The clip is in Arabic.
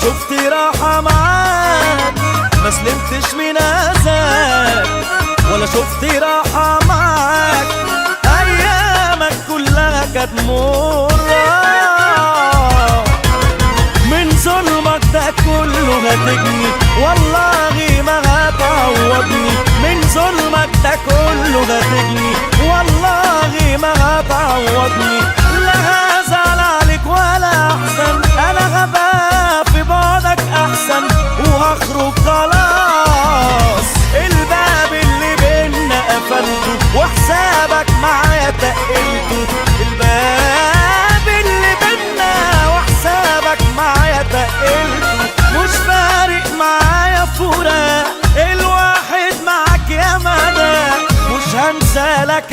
شفت راحة معاك ما سلمتش من أذاك، ولا شفت راحة معاك أيامك كلها كانت مرة. من ظلمك ده كله هتجني والله ما هتعوضني، من ظلمك ده كله هتجني والله ما هتعوضني. لا هزعل عليك ولا أحزن، أنا هبقى في بعدك أحسن وهخرج خلاص. الباب اللي بينا قفلته وحسابك معايا تقلته، الباب اللي بينا وحسابك معايا تقلته. مش فارق معايا فراق الواحد معاك يا مدى، مش هنسى لك